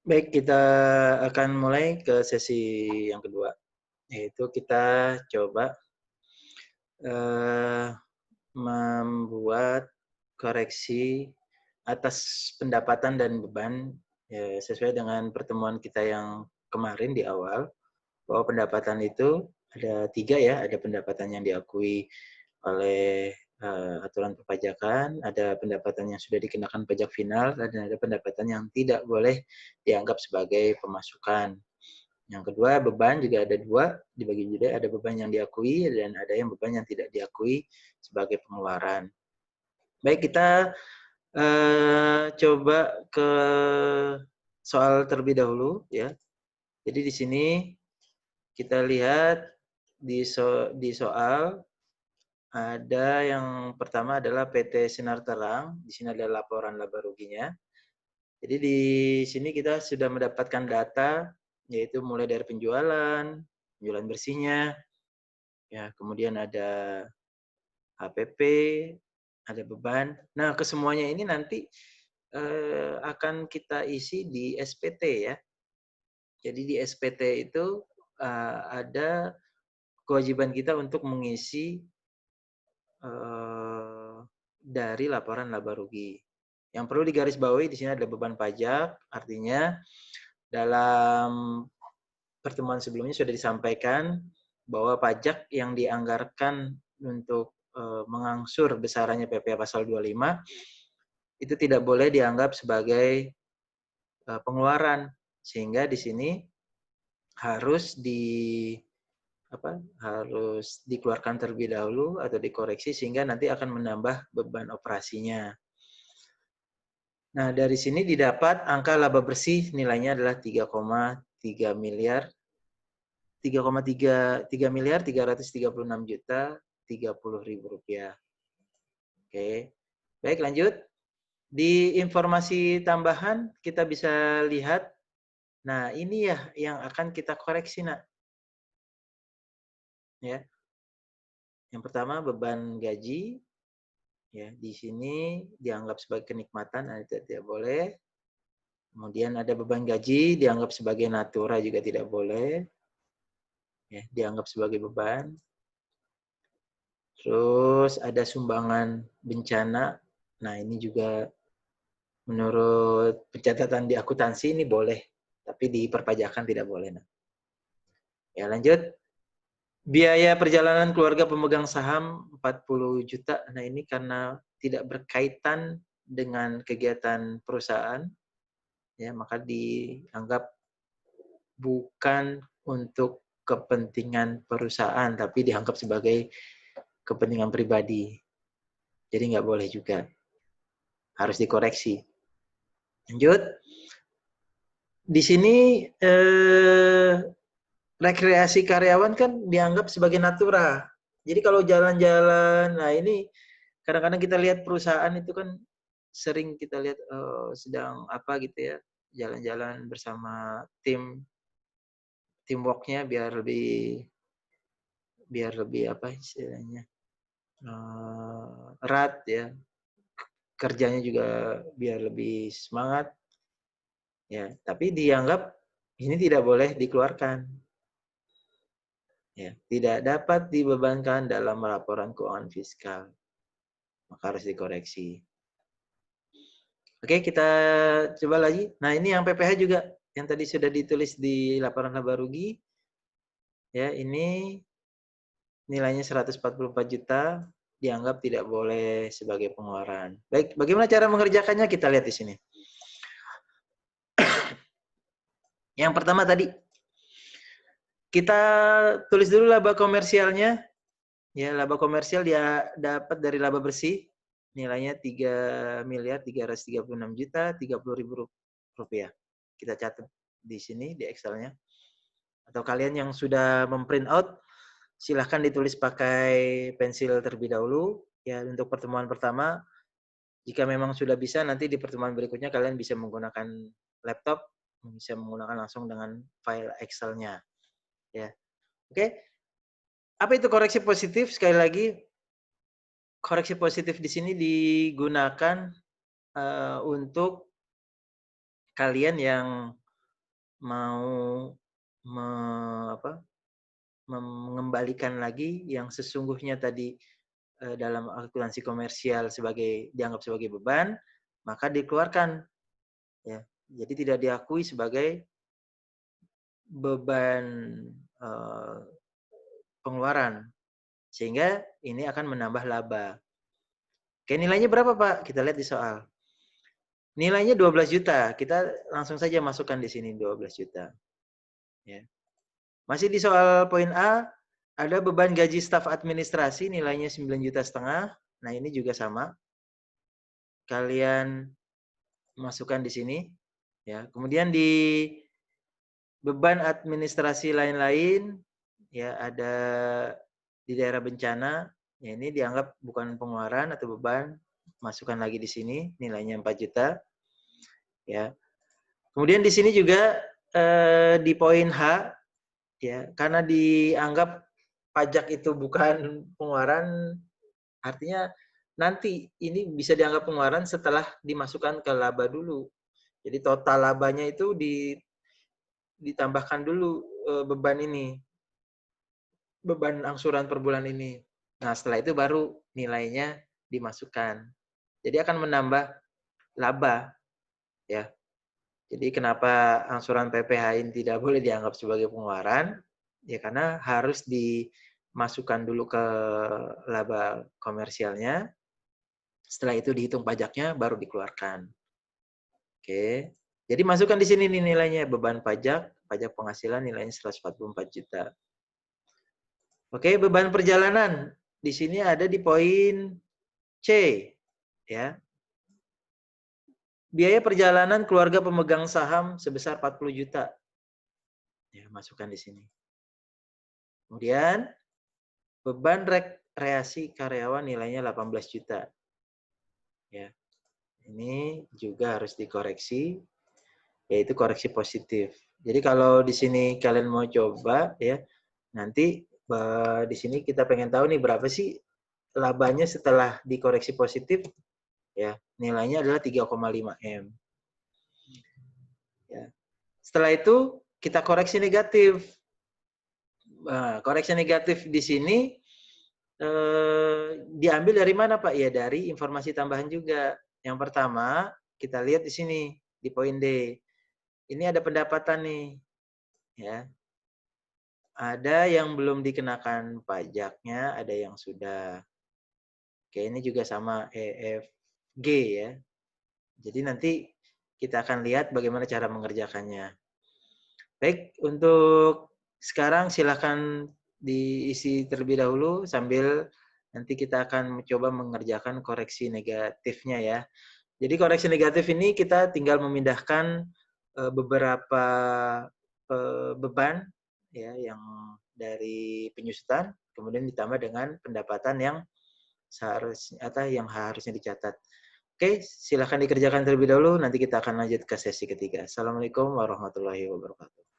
Baik, kita akan mulai ke sesi yang kedua, yaitu kita coba eh, membuat koreksi atas pendapatan dan beban ya, sesuai dengan pertemuan kita yang kemarin di awal, bahwa pendapatan itu ada 3 ya, ada pendapatan yang diakui oleh aturan perpajakan, ada pendapatan yang sudah dikenakan pajak final, dan ada pendapatan yang tidak boleh dianggap sebagai pemasukan. Yang kedua, beban juga ada 2, dibagi juga, ada beban yang diakui dan ada yang beban yang tidak diakui sebagai pengeluaran. Baik, kita coba ke soal terlebih dahulu ya. Jadi di sini kita lihat di soal ada yang pertama adalah PT Sinar Terang. Di sini ada laporan laba ruginya. Jadi di sini kita sudah mendapatkan data, yaitu mulai dari penjualan bersihnya, ya, kemudian ada HPP, ada beban. Nah, kesemuanya ini nanti akan kita isi di SPT ya. Jadi di SPT itu ada kewajiban kita untuk mengisi dari laporan laba rugi. Yang perlu digarisbawahi di sini ada beban pajak, artinya dalam pertemuan sebelumnya sudah disampaikan bahwa pajak yang dianggarkan untuk mengangsur besarannya PPh pasal 25 itu tidak boleh dianggap sebagai pengeluaran, sehingga di sini harus harus dikeluarkan terlebih dahulu atau dikoreksi sehingga nanti akan menambah beban operasinya. Nah, dari sini didapat angka laba bersih nilainya adalah 3,3 miliar 3,3 miliar 336 juta 30.000 rupiah. Oke. Baik, lanjut. Di informasi tambahan kita bisa lihat, nah ini ya yang akan kita koreksi, nak. Ya. Yang pertama beban gaji, ya di sini dianggap sebagai kenikmatan, tidak boleh. Kemudian ada beban gaji dianggap sebagai natura juga tidak boleh, ya dianggap sebagai beban. Terus ada sumbangan bencana, nah ini juga menurut pencatatan di akuntansi ini boleh, tapi di perpajakan tidak boleh. Nah. Ya lanjut. Biaya perjalanan keluarga pemegang saham 40 juta. Nah ini karena tidak berkaitan dengan kegiatan perusahaan, ya maka dianggap bukan untuk kepentingan perusahaan, tapi dianggap sebagai kepentingan pribadi. Jadi nggak boleh juga. Harus dikoreksi. Lanjut. Di sini rekreasi karyawan kan dianggap sebagai natura. Jadi kalau jalan-jalan, nah ini kadang-kadang kita lihat perusahaan itu kan sering kita lihat sedang apa gitu ya, jalan-jalan bersama teamworknya biar lebih apa istilahnya erat ya, kerjanya juga biar lebih semangat ya. Tapi dianggap ini tidak boleh dikeluarkan. Ya, tidak dapat dibebankan dalam laporan keuangan fiskal. Maka harus dikoreksi. Oke, kita coba lagi. Nah, ini yang PPh juga yang tadi sudah ditulis di laporan laba rugi. Ya, ini nilainya 144 juta dianggap tidak boleh sebagai pengeluaran. Baik, bagaimana cara mengerjakannya kita lihat di sini. Yang pertama tadi kita tulis dulu laba komersialnya. Ya, laba komersial dia dapat dari laba bersih nilainya 3 miliar 336 juta 30.000 rupiah. Kita catat di sini di Excel-nya. Atau kalian yang sudah memprint out, silahkan ditulis pakai pensil terlebih dahulu. Ya, untuk pertemuan pertama, jika memang sudah bisa, nanti di pertemuan berikutnya kalian bisa menggunakan laptop, bisa menggunakan langsung dengan file Excel-nya. Ya, oke. Apa itu koreksi positif? Sekali lagi, koreksi positif di sini digunakan untuk kalian yang mau mengembalikan lagi yang sesungguhnya tadi dalam akuntansi komersial dianggap sebagai beban, maka dikeluarkan, ya. Jadi tidak diakui sebagai beban pengeluaran, sehingga ini akan menambah laba. Oke, nilainya berapa, Pak? Kita lihat di soal. Nilainya 12 juta. Kita langsung saja masukkan di sini 12 juta. Ya. Masih di soal poin A, ada beban gaji staf administrasi nilainya 9,5 juta. Nah, ini juga sama. Kalian masukkan di sini, ya. Kemudian di beban administrasi lain-lain, ya, ada di daerah bencana, ya, ini dianggap bukan pengeluaran atau beban, masukkan lagi di sini, nilainya 4 juta, ya. Kemudian di sini juga di poin H, ya, karena dianggap pajak itu bukan pengeluaran, artinya nanti ini bisa dianggap pengeluaran setelah dimasukkan ke laba dulu. Jadi total labanya itu ditambahkan dulu beban ini, beban angsuran per bulan ini. Nah, setelah itu baru nilainya dimasukkan. Jadi akan menambah laba, ya. Jadi kenapa angsuran PPh ini tidak boleh dianggap sebagai pengeluaran? Ya karena harus dimasukkan dulu ke laba komersialnya. Setelah itu dihitung pajaknya baru dikeluarkan. Oke. Jadi masukkan di sini nih nilainya, beban pajak penghasilan nilainya 144 juta. Oke, beban perjalanan. Di sini ada di poin C, ya. Biaya perjalanan keluarga pemegang saham sebesar 40 juta. Ya, masukkan di sini. Kemudian beban rekreasi karyawan nilainya 18 juta. Ya. Ini juga harus dikoreksi, yaitu koreksi positif. Jadi kalau di sini kalian mau coba, ya, nanti di sini kita pengen tahu nih berapa sih labanya setelah dikoreksi positif, ya. Nilainya adalah 3,5 M. Ya. Setelah itu kita koreksi negatif. Nah, koreksi negatif di sini diambil dari mana, Pak? Ya dari informasi tambahan juga. Yang pertama, kita lihat di sini di poin D. Ini ada pendapatan nih, ya. Ada yang belum dikenakan pajaknya, ada yang sudah. Oke, ini juga sama EFG, ya. Jadi nanti kita akan lihat bagaimana cara mengerjakannya. Baik, untuk sekarang silakan diisi terlebih dahulu sambil nanti kita akan mencoba mengerjakan koreksi negatifnya, ya. Jadi koreksi negatif ini kita tinggal memindahkan beberapa beban, ya, yang dari penyusutan kemudian ditambah dengan pendapatan yang seharusnya atau yang harusnya dicatat. Oke, silakan dikerjakan terlebih dahulu, nanti kita akan lanjut ke sesi ketiga. Assalamualaikum warahmatullahi wabarakatuh.